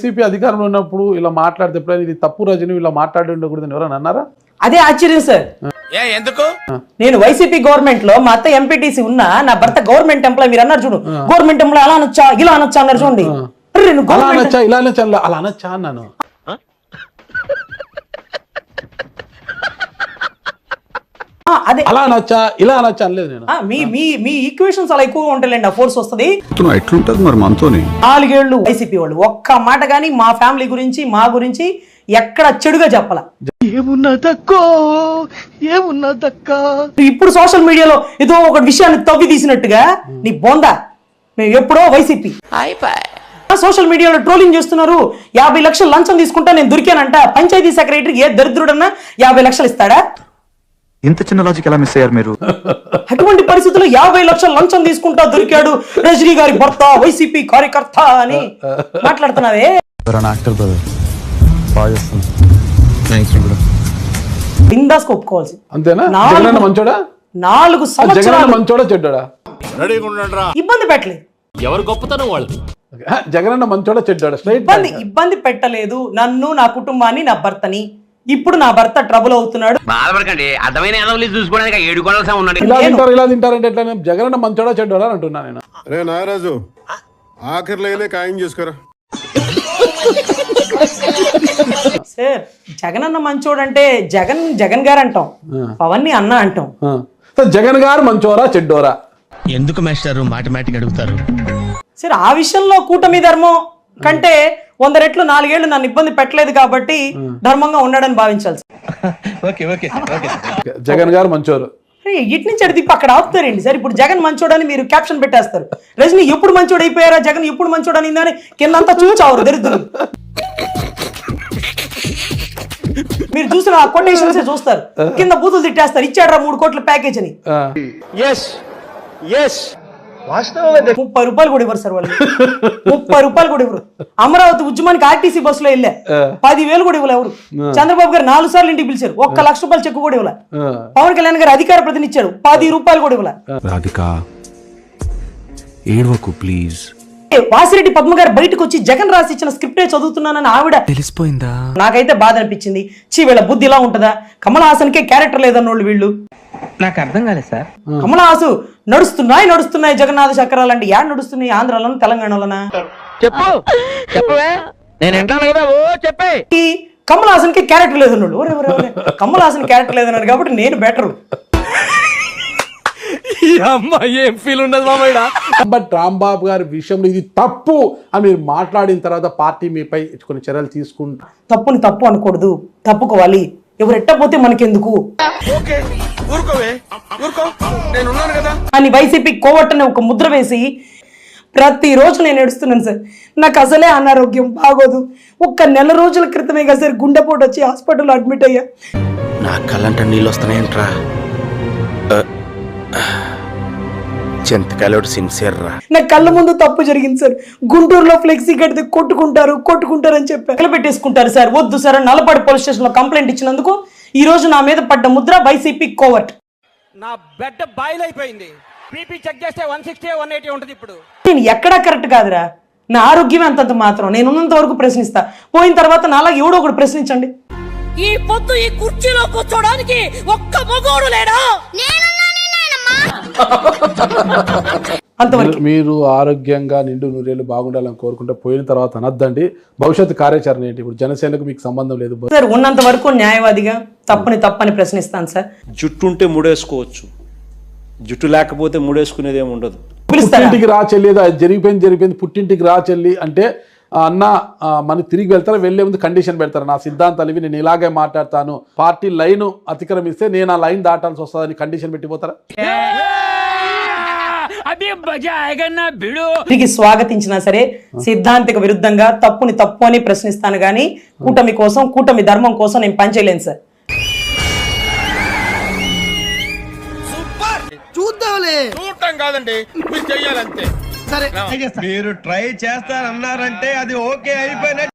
YCP అధికారంలో ఉన్నప్పుడు ఇలా మాట్లాడితే ఎప్పుడైనా ఇది తప్పు రజని ఇలా మాట్లాడి ఉండకూడదని ఎవరైనా అన్నారా? అదే ఆశ్చర్యం సార్. ఎందుకు నేను వైసీపీ గవర్నమెంట్ లో మా అత్త ఎంపీటీసీ ఉన్నా, నా భర్త గవర్నమెంట్ ఎంప్లాయ్. మీరు అన్నారు చూడు, గవర్నమెంట్ ఎంప్లాయ్ అలా అనొచ్చా ఇలా అనొచ్చా అన్నారు చూడండి. అలా అనొచ్చా ఇలా అనొచ్చా అలా అనొచ్చా అన్నాను. అదే అలా అనొచ్చా ఇలా అనొచ్చా అనలేదు నేను. మీ ఈక్వేషన్స్ అలా ఎక్కువగా ఉంటాయండి, ఆ ఫోర్స్ వస్తుంది. ఎట్లుంటది మరి మనతోని 4 ఏళ్ళు వైసీపీ వాళ్ళు ఒక్క మాట గానీ మా ఫ్యామిలీ గురించి మా గురించి ఎక్కడ చెడుగా చెప్పాల. ఇప్పుడు సోషల్ మీడియాలో ఏదో ఒక విషయాన్ని తవ్వి తీసినట్టుగా నీ బోందా మేము ఎప్పుడో వైసీపీ సోషల్ మీడియాలో ట్రోలింగ్ చేస్తున్నారు. 50 లక్షలు లంచం తీసుకుంటా నేను దొరికానంట. పంచాయతీ సెక్రటరీ ఏ దరిద్రుడన్నా 50 లక్షలు ఇస్తాడా? ఇంత చిన్న లాజిక్ ఎలా మిస్ అయ్యారు మీరు? అటువంటి పరిస్థితుల్లో 50 లక్షలు లంచం తీసుకుంటా దొరికాడు రజనీ గారి భర్త వైసీపీ కార్యకర్త అని మాట్లాడుతున్నావే. బిందాస్ ఒప్పుకోవాల్సి అంతేనా? జగనన్న మంచోడా? 4 సంవత్సరాలు మంచోడా చెడ్డా? ఇబ్బంది పెట్టలేదు. ఎవరు గొప్పతనం వాళ్ళది. జగనన్న మంచోడా చెడ్డా? ఇబ్బంది పెట్టలేదు నన్ను, నా కుటుంబాన్ని, నా భర్తని. ఇప్పుడు నా భర్త ట్రబుల్ అవుతున్నాడు. బాధపడకండి, అర్థమైన చూసుకోవడానికి 7 కొనలసా ఉన్నాడు. ఇలా తింటారంటే ఎట్లా? జగనన్న మంచోడా చెడ్డా అంటున్నా నేను. రే నాగరాజు, ఆఖరిలో ఖాయం చేసుకోరా. సార్ జగన్ అన్న మంచోడంటే జగన్ గారు అంటాం, పవన్ ని అన్న అంటాం. జగన్ గారు మంచోరా చెడ్డోరా? ఎందుకు మాస్టారు మాటమాటిక్ అడుగుతారు? సార్ ఆ విషయంలో కూటమి ధర్మం కంటే 100 రెట్లు 4 ఏళ్లు నన్ను ఇబ్బంది పెట్టలేదు కాబట్టి ధర్మంగా ఉన్నాడని భావించాలి. జగన్ గారు మంచోరు. ఇటు నుంచి అడిగి అక్కడ ఆపుతారండి సార్. ఇప్పుడు జగన్ మంచోడని మీరు క్యాప్షన్ పెట్టేస్తారు. రజనీ ఎప్పుడు మంచోడు అయిపోయారా, జగన్ ఎప్పుడు మంచోడు అనిందని కిందంతా చూచావరు దరిద్రులు. మీరు చూసిన ఆ కొటేషన్స్ చూస్తారు, కింద బూతులు తిట్టేస్తారు. ఇచ్చాడ్రా 3 కోట్ల ప్యాకేజ్ అని. 30 రూపాయలు కూడా ఇవ్వరు సార్ వాళ్ళు. 30 రూపాయలు కూడా ఇవ్వరు. అమరావతి ఉద్యమానికి ఆర్టీసీ బస్సులో వెళ్ళా 10,000 కూడా ఇవ్వలే ఎవరు. చంద్రబాబు గారు 4 సార్లు ఇంటికి పిలిచారు, 1 లక్ష రూపాయలు చెక్కు కూడా ఇవ్వలే. పవన్ కళ్యాణ్ గారు అధికార ప్రతినిధి ఇచ్చారు, 10 రూపాయలు కూడా ఇవ్వలే. ప్లీజ్. వాసిరెడ్డి పద్మ గారు బయటకు వచ్చి జగన్ రాసి ఇచ్చిన స్క్రిప్టే చదువుతున్నానని ఆవిడ తెలిసిపోయిందా? నాకైతే బాధ అనిపించింది. వీళ్ళ బుద్ధి ఇలా ఉంటదా? కమల్ హాసన్ కే క్యారెక్టర్ లేదన్నోళ్ళు వీళ్ళు. నాకు అర్థం కాలేదు సార్. కమల్ హాసు నడుస్తున్నాయి జగన్నాథ చక్రాలు అంటే యాడ్ నడుస్తున్నాయి, ఆంధ్రాలోను తెలంగాణలోనా? చెప్పు చెప్పవే, నేను వింటాను కదా. ఓ చెప్పే. కమల్ హాసన్ కి క్యారెక్టర్ లేదన్నాడు. కమల్ హాసన్ క్యారెక్టర్ లేదన్నాడు కాబట్టి నేను బెటర్. ఏం ఫీల్ ఉండదు మామయ్య. బట్ రాంబాబు గారి విషయంలో ఇది తప్పు అని మీరు మాట్లాడిన తర్వాత పార్టీ మీపై కొన్ని చర్యలు తీసుకుంటా. తప్పుని తప్పు అనకూడదు, తప్పుకోవాలి. ఎవరు ఎట్టపోతే మనకెందుకు అని వైసీపీ కోవట్టని ఒక ముద్ర వేసి ప్రతిరోజు నేను ఏడుస్తున్నాను సార్. నాకు అసలే అనారోగ్యం బాగోదు. 1 నెల రోజుల క్రితమే కదా సార్ గుండెపోటు వచ్చి హాస్పిటల్లో అడ్మిట్ అయ్యా. నా కళ్ళంట నీళ్ళు వస్తున్నాయంట్రా. చింతకాయలు సిన్సియర్ రా. నా కళ్ళ ముందు తప్పు జరిగింది సార్. గుంటూరులో ఫ్లెక్సీ కడితే కొట్టుకుంటారు అని చెప్పి పెట్టేసుకుంటారు సార్. వద్దు సార్, నల్లపాడు పోలీస్ స్టేషన్ లో కంప్లైంట్ ఇచ్చినందుకు ఈ రోజు నా మీద పడ్డ ముద్ర వైసీపీ కోవట్. నా బెడ్ బాయిల్ అయిపోయింది. బీపీ చెక్ చేస్తే 160 180 ఉంటుంది. ఇప్పుడు నేను ఎక్కడా కరెక్ట్ కాదురా. నా ఆరోగ్యం అంతంత మాత్రం. నేను ఉన్నంత వరకు ప్రశ్నిస్తా. పోయిన తర్వాత నాలా ఎవడో ఒకటి ప్రశ్నించండి. ఈ పొద్దు ఈ కుర్చీలో కూర్చోడానికి ఒక్క మగోడు లేడా? మీరు ఆరోగ్యంగా నిండు నూరేళ్ళు బాగుండాలని కోరుకుంటే పోయిన తర్వాత అనద్దండి. భవిష్యత్తు కార్యాచరణ ఏంటి? ఇప్పుడు జనసేనకు మీకు సంబంధం లేదు సార్. ఉన్నంత వరకు న్యాయవాదిగా తప్పని ప్రశ్నిస్తాను సార్. జుట్టు ఉంటే ముడేసుకోవచ్చు, జుట్టు లేకపోతే ముడేసుకునేది ఏమి ఉండదు. పుట్టింటికి రా చెల్లి, జరిగిపోయింది పుట్టింటికి రా చెల్లి అంటే అన్న మనం తిరిగి వెళ్తారా? వెళ్లే ముందు కండిషన్ పెడతారు. నా సిద్ధాంతాలు ఇవి, నేను ఇలాగే మాట్లాడతాను, పార్టీ లైన్ అతిక్రమిస్తే నేను ఆ లైన్ దాటాల్సి వస్తుందని కండిషన్ పెట్టిపోతారా? స్వాగతించినా సరే సిద్ధాంతిక విరుద్ధంగా తప్పుని తప్పు అని ప్రశ్నిస్తాను గానీ కూటమి కోసం, కూటమి ధర్మం కోసం నేను పనిచేయలేను సార్. చూడటం కాదండి, మీరు చెయ్యాలంతే. మీరు ట్రై చేస్తారన్నారంటే అది ఓకే అయిపోయిన